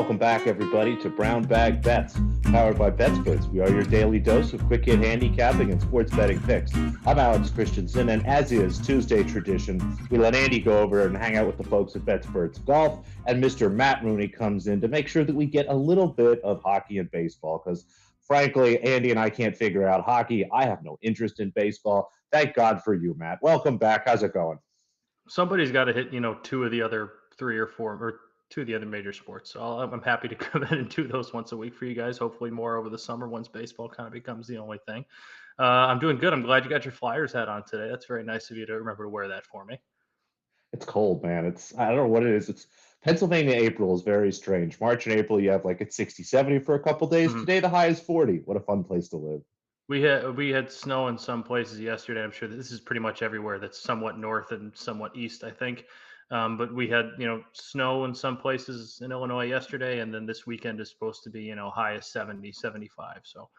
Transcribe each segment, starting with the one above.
Welcome back, everybody, to Brown Bag Bets, powered by BetsBooks. We are your daily dose of quick hit handicapping and sports betting picks. I'm Alex Christensen, and as is Tuesday tradition, we let Andy go over and hang out with the folks at BetsBooks Golf, and Mr. Matt Rooney comes in to make sure that we get a little bit of hockey and baseball, because frankly, Andy and I can't figure out hockey. I have no interest in baseball. Thank God for you, Matt. Welcome back. How's it going? Somebody's got to hit, two of the other three or four, or two of the other major sports. So I'm happy to come in and do those once a week for you guys. Hopefully more over the summer once baseball kind of becomes the only thing. I'm doing good. I'm glad you got your Flyers hat on today. That's very nice of you to remember to wear that for me. It's cold, man. I don't know what it is. It's Pennsylvania April is very strange. March and April, you have like it's 60, 70 for a couple days. Mhm. Today, the high is 40. What a fun place to live. We had snow in some places yesterday. I'm sure that this is pretty much everywhere that's somewhat north and somewhat east, I think. But we had snow in some places in Illinois yesterday, and then this weekend is supposed to be high as 70, 75. So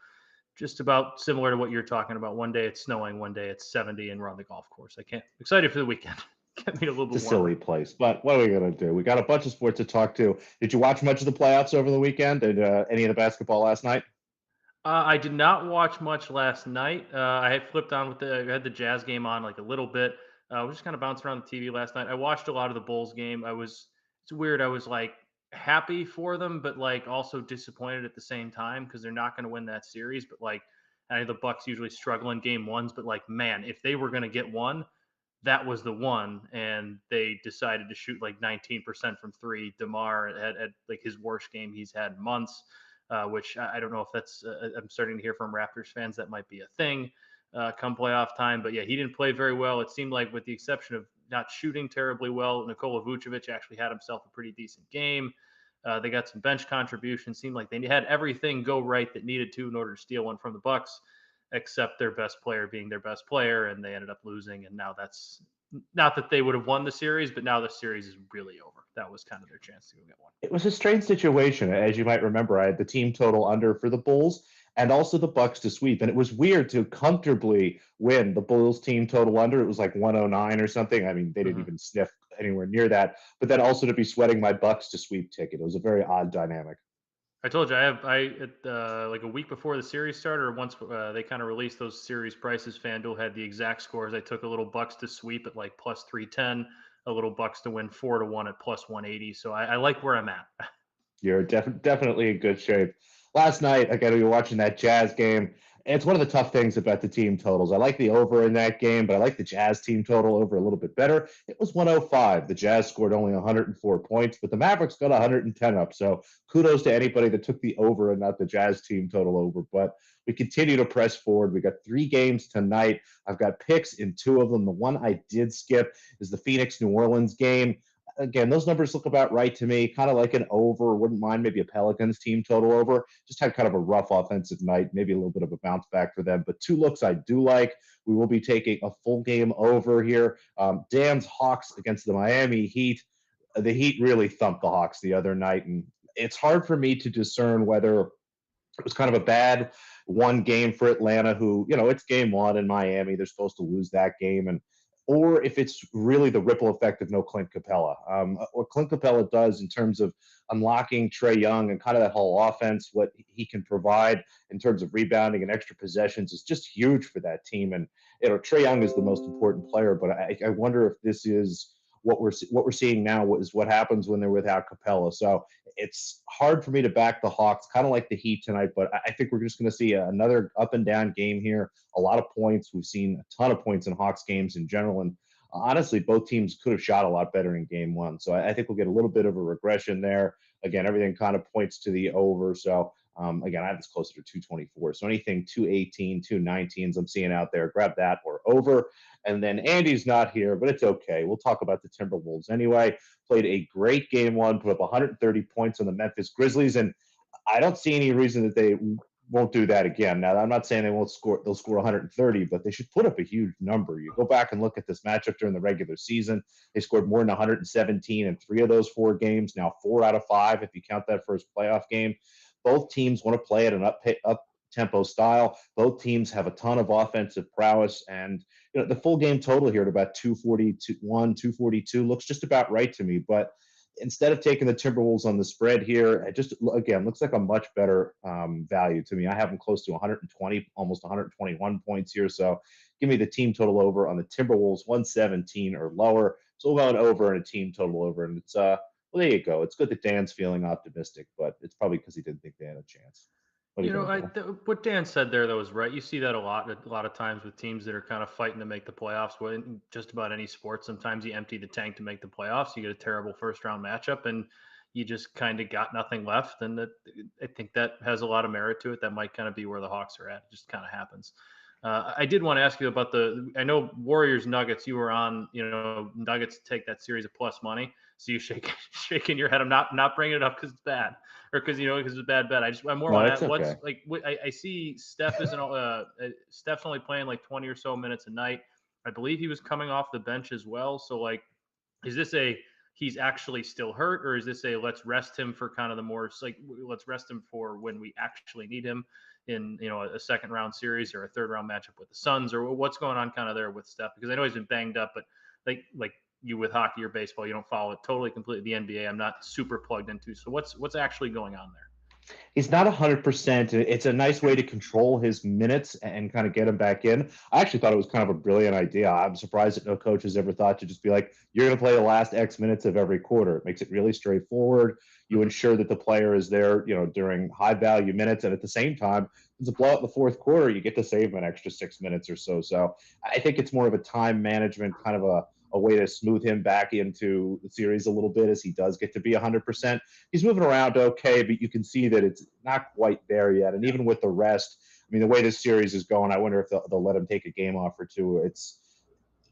just about similar to what you're talking about. One day it's snowing, one day it's 70, and we're on the golf course. I can't excited for the weekend. Get me a little It's a bit warmer. silly place, but what are we going to do? We got a bunch of sports to talk to. Did you watch much of the playoffs over the weekend? Did any of the basketball last night? I did not watch much last night. I had flipped on I had the Jazz game on like a little bit. I was just kind of bouncing around the TV last night. I watched a lot of the Bulls game. It's weird. I was like happy for them, but like also disappointed at the same time because they're not going to win that series. But like, I know the Bucks usually struggle in game ones, but like, man, if they were going to get one, that was the one, and they decided to shoot like 19% from three. DeMar had like his worst game he's had in months, which I don't know if that's. I'm starting to hear from Raptors fans that might be a thing come playoff time. But yeah, he didn't play very well. It seemed like, with the exception of not shooting terribly well, Nikola Vucevic actually had himself a pretty decent game. They got some bench contributions. Seemed like they had everything go right that needed to in order to steal one from the Bucks, except their best player being their best player, and they ended up losing. And now that's not that they would have won the series, but now the series is really over. That was kind of their chance to go get one. It was a strange situation. As you might remember, I had the team total under for the Bulls and also the Bucks to sweep. And it was weird to comfortably win the Bulls team total under. It was like 109 or something. I mean, they didn't Mm-hmm. even sniff anywhere near that. But then also to be sweating my Bucks to sweep ticket. It was a very odd dynamic. I told you like a week before the series started, or once they kind of released those series prices. FanDuel had the exact scores. I took a little Bucks to sweep at like plus 310, a little Bucks to win 4-1 at plus 180. So I like where I'm at. You're definitely in good shape. Last night, again, we were watching that Jazz game. It's one of the tough things about the team totals. I like the over in that game, but I like the Jazz team total over a little bit better. It was 105. The Jazz scored only 104 points, but the Mavericks got 110 up. So kudos to anybody that took the over and not the Jazz team total over. But we continue to press forward. We got 3 games tonight. I've got picks in 2 of them. The one I did skip is the Phoenix New Orleans game. Again, those numbers look about right to me. Kind of like an over. Wouldn't mind maybe a Pelicans team total over. Just had kind of a rough offensive night. Maybe a little bit of a bounce back for them. But 2 looks I do like. We will be taking a full game over here. Dan's Hawks against the Miami Heat. The Heat really thumped the Hawks the other night, and it's hard for me to discern whether it was kind of a bad one game for Atlanta, who, it's game one in Miami. They're supposed to lose that game. And or if it's really the ripple effect of no Clint Capella. What Clint Capella does in terms of unlocking Trae Young and kind of that whole offense, what he can provide in terms of rebounding and extra possessions is just huge for that team. And Trae Young is the most important player, but I wonder if this is what we're seeing now is what happens when they're without Capella. So it's hard for me to back the Hawks, kind of like the Heat tonight, but I think we're just going to see another up and down game here. A lot of points. We've seen a ton of points in Hawks games in general, and honestly, both teams could have shot a lot better in game one. So I think we'll get a little bit of a regression there. Again, everything kind of points to the over. So again, I have this closer to 224. So anything 218, 219s I'm seeing out there, grab that or over. And then Andy's not here, but it's okay. We'll talk about the Timberwolves anyway. Played a great game one, put up 130 points on the Memphis Grizzlies, and I don't see any reason that they won't do that again. Now, I'm not saying they'll score 130, but they should put up a huge number. You go back and look at this matchup during the regular season. They scored more than 117 in 3 of those 4 games. Now 4 out of 5 if you count that first playoff game. Both teams want to play at an up tempo style. Both teams have a ton of offensive prowess, and the full game total here at about 241, 242 looks just about right to me. But instead of taking the Timberwolves on the spread here, it just again looks like a much better value to me. I have them close to 120, almost 121 points here. So give me the team total over on the Timberwolves, 117 or lower. So we'll go over and a team total over, and it's well, there you go. It's good that Dan's feeling optimistic, but it's probably because he didn't think they had a chance. What are you You know, going to do? what Dan said there though is right. You see that a lot of times with teams that are kind of fighting to make the playoffs. Well, in just about any sport, sometimes you empty the tank to make the playoffs. You get a terrible first round matchup, and you just kind of got nothing left. And I think that has a lot of merit to it. That might kind of be where the Hawks are at. It just kind of happens. I did want to ask you about the. I know Warriors Nuggets. You were on. You know, Nuggets take that series of plus money. So you shaking your head. I'm not bringing it up because it's bad or because because it's a bad bet. I more No, want it's to okay. what's like. I see Steph's only playing like 20 or so minutes a night. I believe he was coming off the bench as well. So like, is this a he's actually still hurt, or is this a let's rest him for kind of the more like let's rest him for when we actually need him in a second round series or a third round matchup with the Suns, or what's going on kind of there with Steph? Because I know he's been banged up, but like you with hockey or baseball, you don't follow it totally completely. The NBA, I'm not super plugged into. So what's actually going on there? He's not 100%. It's a nice way to control his minutes and kind of get him back in. I actually thought it was kind of a brilliant idea. I'm surprised that no coach has ever thought to just be like, you're going to play the last X minutes of every quarter. It makes it really straightforward. You Mhm. ensure that the player is there, during high value minutes. And at the same time, it's a blowout in the fourth quarter. You get to save an extra 6 minutes or so. So I think it's more of a time management kind of a way to smooth him back into the series a little bit as he does get to be 100%. He's moving around okay, but you can see that it's not quite there yet. And even with the rest, I mean, the way this series is going, I wonder if they'll let him take a game off or two.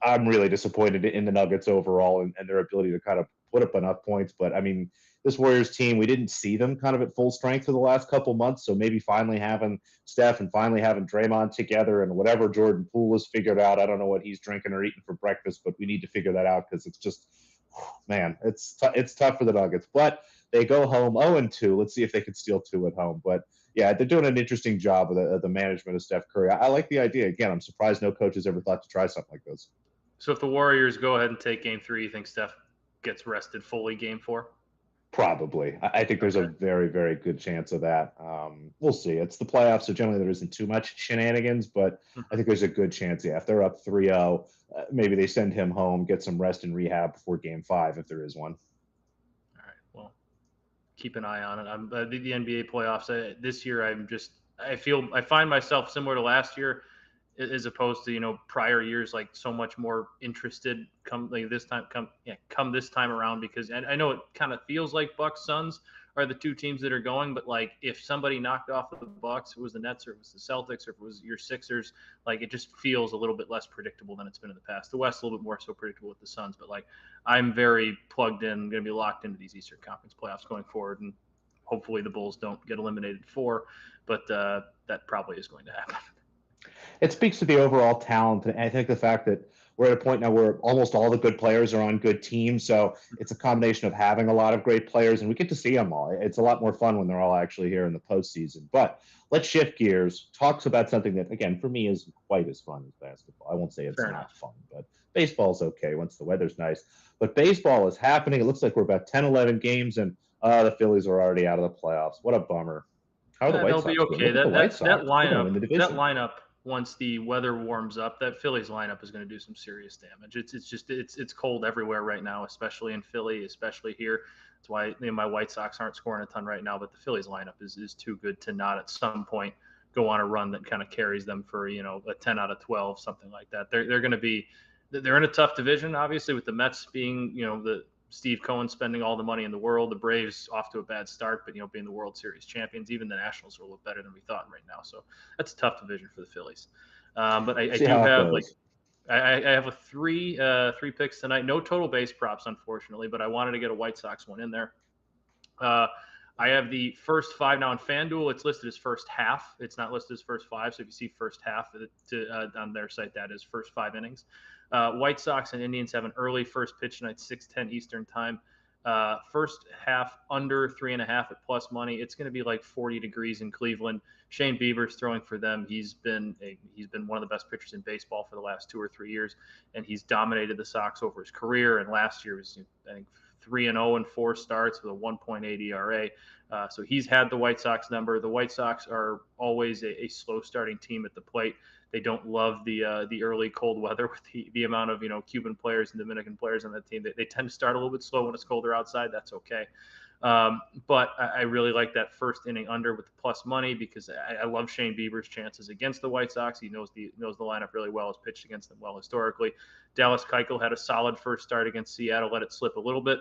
I'm really disappointed in the Nuggets overall and their ability to kind of put up enough points. But I mean, this Warriors team, we didn't see them kind of at full strength for the last couple months. So maybe finally having Steph and finally having Draymond together and whatever Jordan Poole has figured out. I don't know what he's drinking or eating for breakfast, but we need to figure that out because it's just, man, it's tough for the Nuggets. But they go home 0-2. Let's see if they can steal two at home. But yeah, they're doing an interesting job of the management of Steph Curry. I like the idea. Again, I'm surprised no coach has ever thought to try something like this. So if the Warriors go ahead and take game three, you think Steph gets rested fully game four? Probably. I think there's a Okay. very, very good chance of that. We'll see. It's the playoffs, so generally there isn't too much shenanigans, but I Mhm. think there's a good chance, yeah, if they're up 3-0, maybe they send him home, get some rest and rehab before game five, if there is one. All right. Well, keep an eye on it. The NBA playoffs this year. I find myself similar to last year, as opposed to prior years, like so much more interested come this time around because I know it kind of feels like Bucks Suns are the two teams that are going, but like if somebody knocked off the Bucks, it was the Nets or it was the Celtics or if it was your Sixers, like it just feels a little bit less predictable than it's been in the past. The West a little bit more so predictable with the Suns, but like I'm very plugged in, going to be locked into these Eastern Conference playoffs going forward, and hopefully the Bulls don't get eliminated four, but that probably is going to happen. It speaks to the overall talent. And I think the fact that we're at a point now where almost all the good players are on good teams. So it's a combination of having a lot of great players, and we get to see them all. It's a lot more fun when they're all actually here in the postseason. But let's shift gears. Talks about something that, again, for me isn't quite as fun as basketball. I won't say it's Fair not enough. fun, but baseball's okay once the weather's nice. But baseball is happening. It looks like we're about 10, 11 games, and the Phillies are already out of the playoffs. What a bummer. How are the White They'll be Sox doing? okay. Look at the White That Sox. They're going to lineup win the that division. lineup once the weather warms up, that Phillies lineup is going to do some serious damage. It's cold everywhere right now, especially in Philly, especially here. That's why my White Sox aren't scoring a ton right now, but the Phillies lineup is too good to not at some point go on a run that kind of carries them for a 10 out of 12, something like that. They're going to be they're in a tough division, obviously, with the Mets being the Steve Cohen spending all the money in the world. The Braves off to a bad start, but being the World Series champions, even the Nationals are a little better than we thought right now. So that's a tough division for the Phillies. But I See do how it have like goes. I have a three picks tonight. No total base props, unfortunately, but I wanted to get a White Sox one in there. Uh, I have the first five now in FanDuel. It's listed as first half. It's not listed as first five. So if you see first half on their site, that is first 5 innings. White Sox and Indians have an early first pitch tonight, 6:10 Eastern time. First half under 3.5 at plus money. It's going to be like 40 degrees in Cleveland. Shane Bieber's throwing for them. He's been one of the best pitchers in baseball for the last 2 or 3 years, and he's dominated the Sox over his career. And last year was I think 3-0 in 4 starts with a 1.8 ERA. So he's had the White Sox number. The White Sox are always a slow starting team at the plate. They don't love the early cold weather with the amount of Cuban players and Dominican players on that team. They tend to start a little bit slow when it's colder outside. That's okay. But I really like that first inning under with the plus money because I love Shane Bieber's chances against the White Sox. He knows the lineup really well, has pitched against them well historically. Dallas Keuchel had a solid first start against Seattle, let it slip a little bit.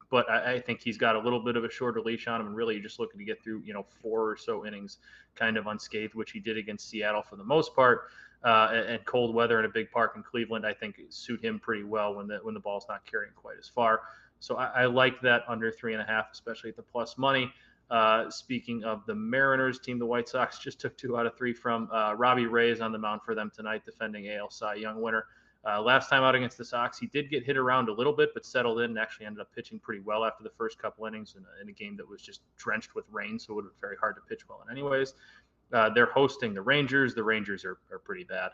But I think he's got a little bit of a shorter leash on him and really just looking to get through, 4 or so innings kind of unscathed, which he did against Seattle for the most part. And cold weather in a big park in Cleveland, I think suit him pretty well when the ball's not carrying quite as far. So I like that under 3.5, especially at the plus money. Speaking of the Mariners team, the White Sox just took 2 out of 3 from Robbie Ray is on the mound for them tonight, defending AL Cy Young winner. Last time out against the Sox, he did get hit around a little bit, but settled in and actually ended up pitching pretty well after the first couple innings in a game that was just drenched with rain, so it would have been very hard to pitch well in anyways. They're hosting the Rangers. The Rangers are pretty bad.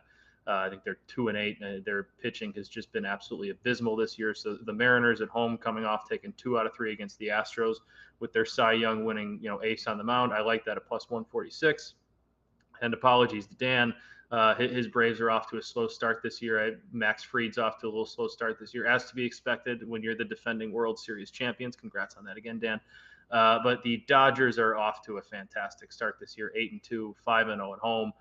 I think they're 2-8. Their pitching has just been absolutely abysmal this year. So the Mariners at home coming off taking 2 out of 3 against the Astros with their Cy Young winning, ace on the mound. I like that at plus 146. And apologies to Dan. His Braves are off to a slow start this year. Max Fried's off to a little slow start this year, as to be expected when you're the defending World Series champions. Congrats on that again, Dan. But the Dodgers are off to a fantastic start this year, 8-2, 5-0 at home.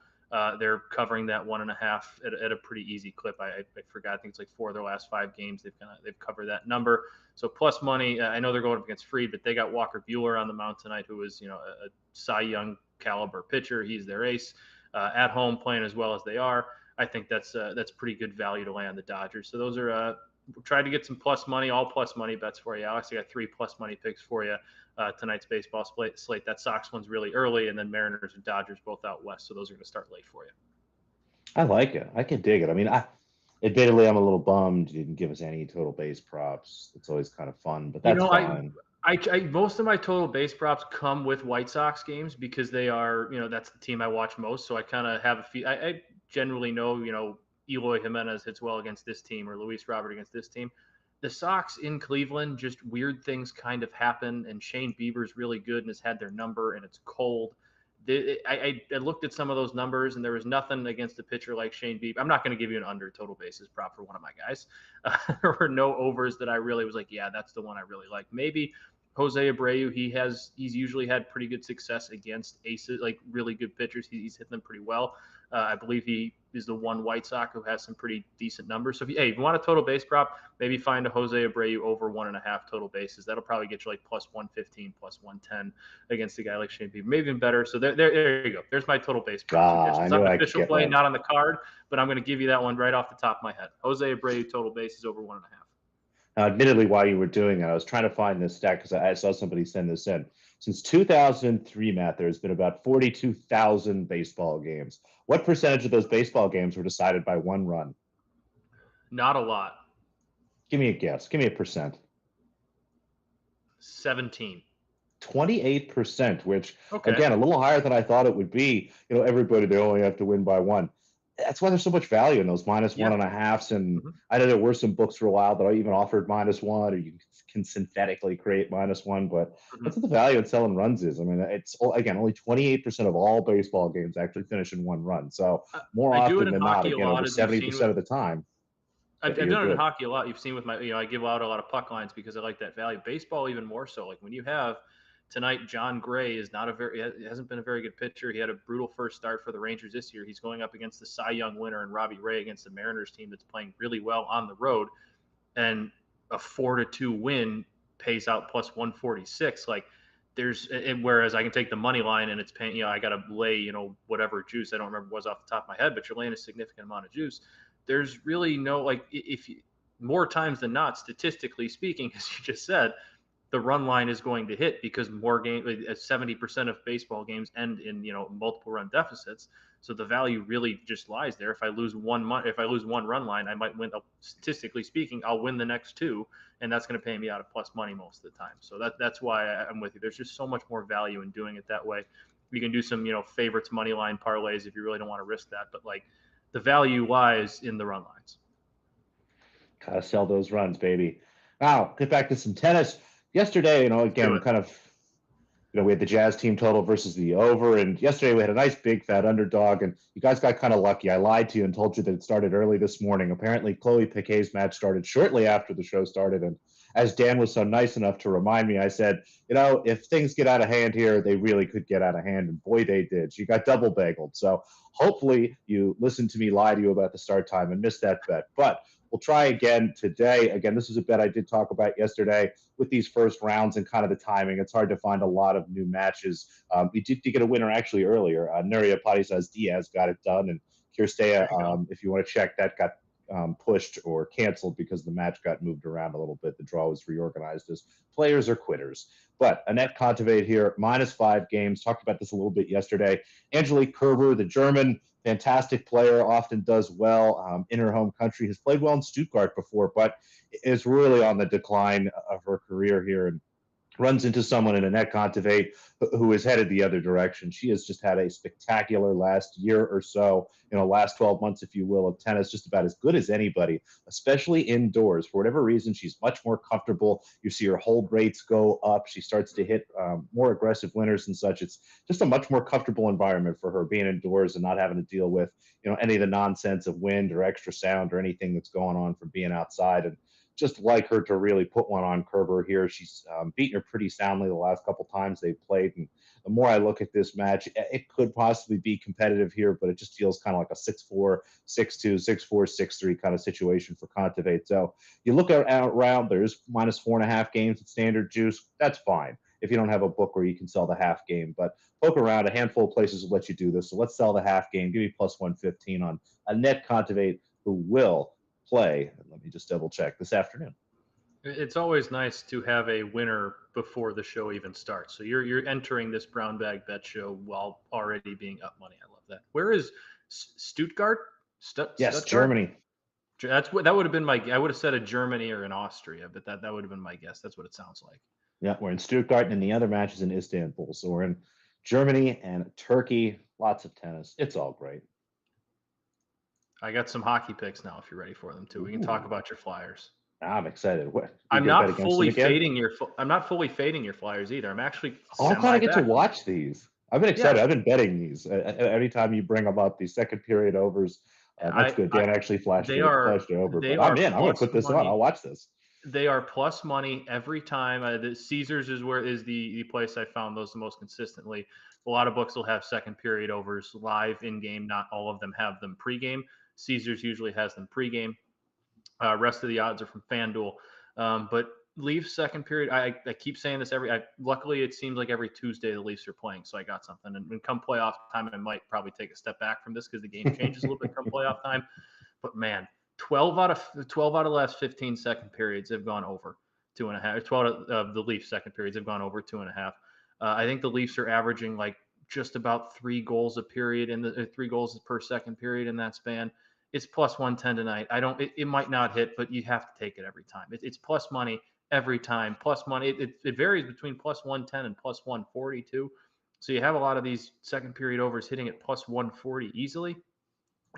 They're covering that 1.5 at a pretty easy clip. I forgot. I think it's like 4 of their last 5 games. They've covered that number. So plus money. I know they're going up against Fried, but they got Walker Buehler on the mound tonight, who is a Cy Young caliber pitcher. He's their ace. At home playing as well as they are. I think that's pretty good value to lay on the Dodgers. So those are try to get some plus money, all plus money bets for you, Alex. I got 3 plus money picks for you tonight's baseball slate. That Sox one's really early, and then Mariners and Dodgers both out west. So those are going to start late for you. I like it. I can dig it. I mean, admittedly, I'm a little bummed you didn't give us any total base props. It's always kind of fun, but that's fine. I most of my total base props come with White Sox games because they are, that's the team I watch most. So I kind of have I generally know, Eloy Jimenez hits well against this team or Luis Robert against this team. The Sox in Cleveland, just weird things kind of happen. And Shane Bieber's really good and has had their number and it's cold. I looked at some of those numbers and there was nothing against a pitcher like Shane Bieber. I'm not going to give you an under total bases prop for one of my guys. There were no overs that I really was like, yeah, that's the one I really like. Maybe Jose Abreu, he's usually had pretty good success against aces, like really good pitchers. He's hit them pretty well. I believe he is the one White Sox who has some pretty decent numbers. So if you want a total base prop, maybe find a Jose Abreu over 1.5 total bases. That'll probably get you like plus 115, plus 110 against a guy like Shane Bieber, maybe even better. So there you go. There's my total base prop. It's not an official play, not on the card, but I'm going to give you that one right off the top of my head. Jose Abreu total bases over 1.5. Now, admittedly, while you were doing it, I was trying to find this stat because I saw somebody send this in. Since 2003, Matt, there's been about 42,000 baseball games. What percentage of those baseball games were decided by 1 run? Not a lot. Give me a guess. Give me a percent. 17. 28%, which, again, a little higher than I thought it would be. Everybody, they only have to win by 1. That's why there's so much value in those minus 1.5s. And I know there were some books for a while that I even offered -1, or you can synthetically create -1, but that's what the value in selling runs is. I mean, it's again, only 28% of all baseball games actually finish in 1 run. So more often than not, again, over 70% of the time. I've done it in hockey a lot. You've seen with my, I give out a lot of puck lines because I like that value. Baseball, even more so. Like when you have tonight, John Gray hasn't been a very good pitcher. He had a brutal first start for the Rangers this year. He's going up against the Cy Young winner and Robbie Ray against the Mariners team that's playing really well on the road. And a 4-2 win pays out plus 146. Like whereas I can take the money line and it's paying, I got to lay, whatever juice. I don't remember what was off the top of my head, but you're laying a significant amount of juice. There's really no, more times than not, statistically speaking, as you just said, the run line is going to hit because more games, 70% of baseball games end in, multiple run deficits. So the value really just lies there. If I lose one run line, I might win. Statistically speaking, I'll win the next 2, and that's going to pay me out of plus money most of the time. So that's why I'm with you. There's just so much more value in doing it that way. You can do some, favorites money line parlays if you really don't want to risk that. But the value lies in the run lines. Gotta sell those runs, baby. Now, get back to some tennis. Yesterday, Do again, it. kind of, we had the Jazz team total versus the over, and yesterday we had a nice big fat underdog, and you guys got kind of lucky. I lied to you and told you that it started early this morning. Apparently, Chloe Piquet's match started shortly after the show started, and as Dan was so nice enough to remind me, I said, if things get out of hand here, they really could get out of hand, and boy, they did. She got double bageled. So hopefully you listened to me lie to you about the start time and missed that bet. But we'll try again today. Again, this is a bet I did talk about yesterday with these first rounds and kind of the timing. It's hard to find a lot of new matches. We did get a winner actually earlier. Nuria Parisas Diaz got it done, and Kirstea, There you go. if you want to check, that got pushed or canceled because the match got moved around a little bit. The draw was reorganized as players are quitters. But Annette Kontaveit here, -5 games. Talked about this a little bit yesterday. Angelique Kerber, the German, fantastic player, often does well in her home country, has played well in Stuttgart before, but is really on the decline of her career here, and runs into someone in Annette Kontaveit who is headed the other direction. She has just had a spectacular last year or so, last 12 months, if you will, of tennis, just about as good as anybody, especially indoors. For whatever reason, she's much more comfortable. You see her hold rates go up. She starts to hit more aggressive winners and such. It's just a much more comfortable environment for her being indoors and not having to deal with, any of the nonsense of wind or extra sound or anything that's going on from being outside. And just like her to really put one on Kerber here. She's beaten her pretty soundly the last couple times they've played. And the more I look at this match, it could possibly be competitive here, but it just feels kind of like a 6-4, 6-2, 6-4, 6-3 kind of situation for Kontaveit. So you look around, there's -4.5 games at standard juice. That's fine if you don't have a book where you can sell the half game. But poke around, a handful of places will let you do this. So let's sell the half game. Give me +115 on Annette Kontaveit, who will play. Let me just double check this afternoon. It's always nice to have a winner before the show even starts. So you're entering this brown bag bet show while already being up money. I love that. Where is Stuttgart? Yes, Stuttgart? Germany. That's what that would have been my. I would have said a Germany or an Austria, but that would have been my guess. That's what it sounds like. Yeah, we're in Stuttgart, and the other match is in Istanbul. So we're in Germany and Turkey. Lots of tennis. It's all great. I got some hockey picks now. If you're ready for them too, we can talk Ooh, about your Flyers. I'm excited. What, you I'm gonna bet not against them fully again? fading your. I'm not fully fading your Flyers either. I'm actually Oh, I'm glad I semi get to backing them. watch these. I've been Yeah, excited. I've been betting these. Anytime you bring them up, these second period overs, that's good. I Dan actually flashed they it are flashed it over, they but I'm are in. I'm going to plus put this on. I'll money. watch this. They are plus money every time. The Caesars is the place I found those the most consistently. A lot of books will have second period overs live in game. Not all of them have them pregame. Caesars usually has them pregame. Rest of the odds are from FanDuel. But Leafs second period. I keep saying this luckily, it seems like every Tuesday the Leafs are playing, so I got something. And come playoff time, I might probably take a step back from this because the game changes a little bit come playoff time. But man, 12 out of the last 15 second periods have gone over 2.5. 12 of the Leafs second periods have gone over 2.5. I think the Leafs are averaging like just about 3 goals a period in the 3 goals per second period in that span. It's plus 110 tonight. I don't. It might not hit, but you have to take it every time. It's plus money every time. Plus money. It varies between plus 110 and plus 142. So you have a lot of these second period overs hitting at plus 140 easily.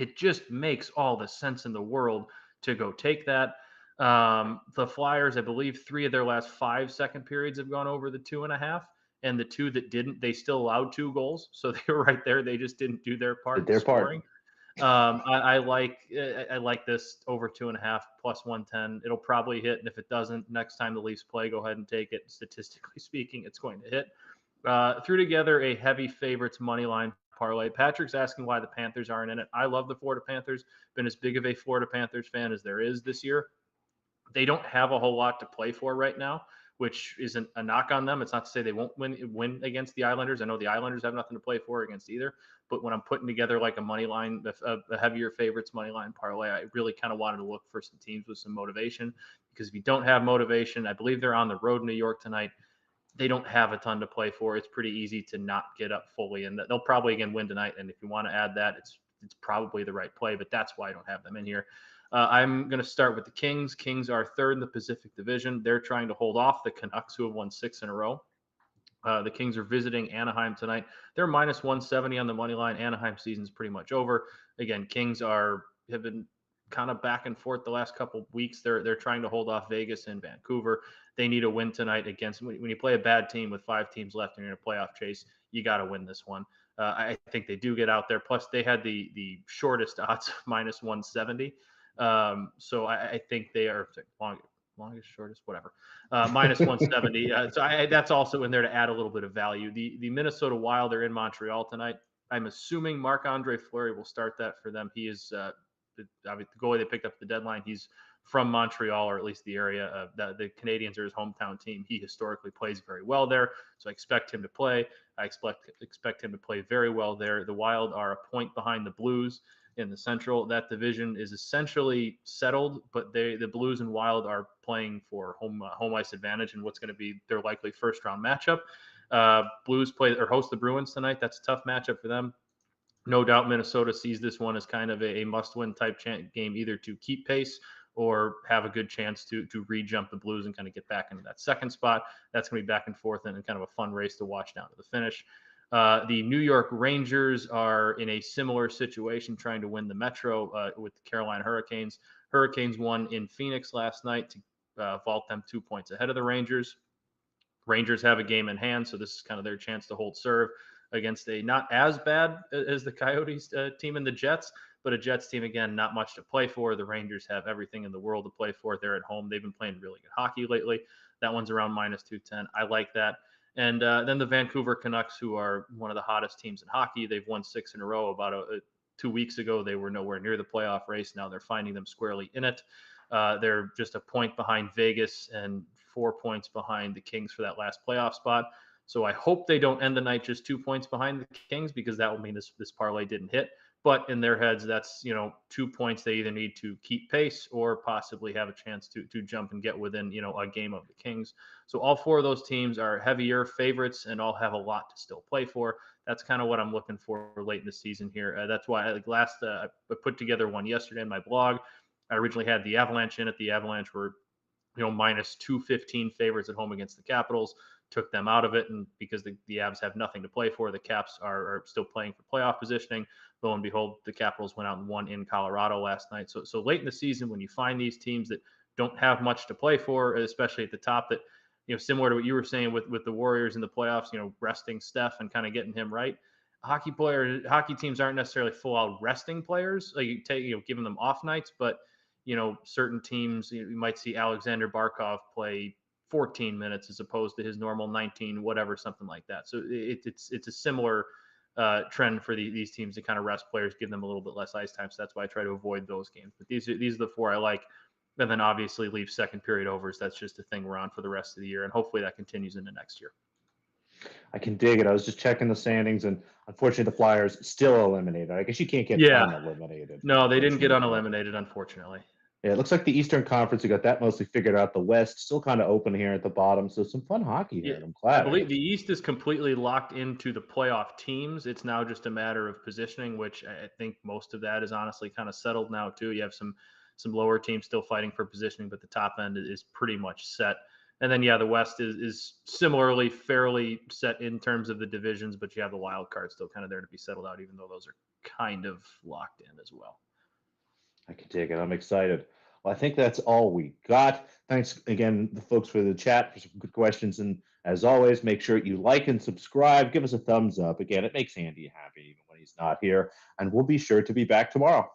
It just makes all the sense in the world to go take that. The Flyers, I believe, 3 of their last 5 second periods have gone over the 2.5, and the 2 that didn't, they still allowed 2 goals, so they were right there. They just didn't do their Did part their part. scoring. I like this over 2.5 plus 110. It'll probably hit, and if it doesn't, next time the Leafs play, go ahead and take it. Statistically speaking, it's going to hit. Threw together a heavy favorites money line parlay. Patrick's asking why the Panthers aren't in it. I love the Florida Panthers. Been as big of a Florida Panthers fan as there is this year. They don't have a whole lot to play for right now, which isn't a knock on them. It's not to say they won't win against the Islanders. I know the Islanders have nothing to play for against either. But when I'm putting together like a money line, a heavier favorites money line parlay, I really kind of wanted to look for some teams with some motivation, because if you don't have motivation, I believe they're on the road in New York tonight. They don't have a ton to play for. It's pretty easy to not get up fully, and they'll probably again win tonight. And if you want to add that, it's probably the right play. But that's why I don't have them in here. I'm going to start with the Kings. Kings are third in the Pacific Division. They're trying to hold off the Canucks, who have won 6 in a row. The Kings are visiting Anaheim tonight. They're minus 170 on the money line. Anaheim season's pretty much over. Again, Kings have been kind of back and forth the last couple of weeks. They're trying to hold off Vegas and Vancouver. They need a win tonight against when you play a bad team with 5 teams left and you're in a playoff chase. You got to win this one. I think they do get out there. Plus, they had the shortest odds, minus 170. So I think they are longest, shortest, whatever, minus 170. So that's also in there to add a little bit of value. The Minnesota Wild are in Montreal tonight. I'm assuming Marc-Andre Fleury will start that for them. He is the goalie they picked up at the deadline. He's from Montreal, or at least the area. The Canadiens are his hometown team. He historically plays very well there, so I expect him to play. I expect him to play very well there. The Wild are a point behind the Blues in the Central. That division is essentially settled, but the Blues and Wild are playing for home ice advantage in what's going to be their likely first round matchup. Blues play or host the Bruins tonight. That's a tough matchup for them. No doubt Minnesota sees this one as kind of a must-win type game, either to keep pace or have a good chance to re-jump the Blues and kind of get back into that second spot. That's going to be back and forth and kind of a fun race to watch down to the finish. The New York Rangers are in a similar situation, trying to win the Metro with the Carolina Hurricanes. Hurricanes won in Phoenix last night to vault them 2 points ahead of the Rangers. Rangers have a game in hand, so this is kind of their chance to hold serve against a not as bad as the Coyotes team and the Jets, but a Jets team, again, not much to play for. The Rangers have everything in the world to play for. They're at home. They've been playing really good hockey lately. That one's around minus 210. I like that. And then the Vancouver Canucks, who are one of the hottest teams in hockey. They've won 6 in a row. About 2 weeks ago, they were nowhere near the playoff race. Now they're finding them squarely in it. They're just a point behind Vegas and 4 points behind the Kings for that last playoff spot. So I hope they don't end the night just 2 points behind the Kings, because that would mean this parlay didn't hit. But in their heads, that's 2 points they either need to keep pace or possibly have a chance to jump and get within a game of the Kings. So all 4 of those teams are heavier favorites and all have a lot to still play for. That's kind of what I'm looking for late in the season here. That's why I put together one yesterday in my blog. I originally had the Avalanche in it. The Avalanche were minus 215 favorites at home against the Capitals. Took them out of it, and because the Avs have nothing to play for, the Caps are still playing for playoff positioning. Lo and behold, the Capitals went out and won in Colorado last night. So late in the season, when you find these teams that don't have much to play for, especially at the top, that similar to what you were saying with the Warriors in the playoffs, resting Steph and kind of getting him right. Hockey teams aren't necessarily full out resting players. Like giving them off nights, but certain teams, you might see Alexander Barkov play 14 minutes as opposed to his normal 19, whatever, something like that. So it's a similar trend for these teams to kind of rest players, give them a little bit less ice time. So that's why I try to avoid those games. But these are the 4 I like. And then obviously leave second period overs. That's just a thing we're on for the rest of the year. And hopefully that continues into next year. I can dig it. I was just checking the standings, and unfortunately the Flyers still eliminated. I guess you can't get uneliminated. No, they didn't get uneliminated, unfortunately. Yeah, it looks like the Eastern Conference, you got that mostly figured out. The West still kind of open here at the bottom, so some fun hockey here. I'm glad. I believe the East is completely locked into the playoff teams. It's now just a matter of positioning, which I think most of that is honestly kind of settled now too. You have some lower teams still fighting for positioning, but the top end is pretty much set. And then, the West is similarly fairly set in terms of the divisions, but you have the wild card still kind of there to be settled out, even though those are kind of locked in as well. I can take it. I'm excited. Well, I think that's all we got. Thanks again, the folks, for the chat, for some good questions. And as always, make sure you like and subscribe. Give us a thumbs up. Again, it makes Andy happy even when he's not here. And we'll be sure to be back tomorrow.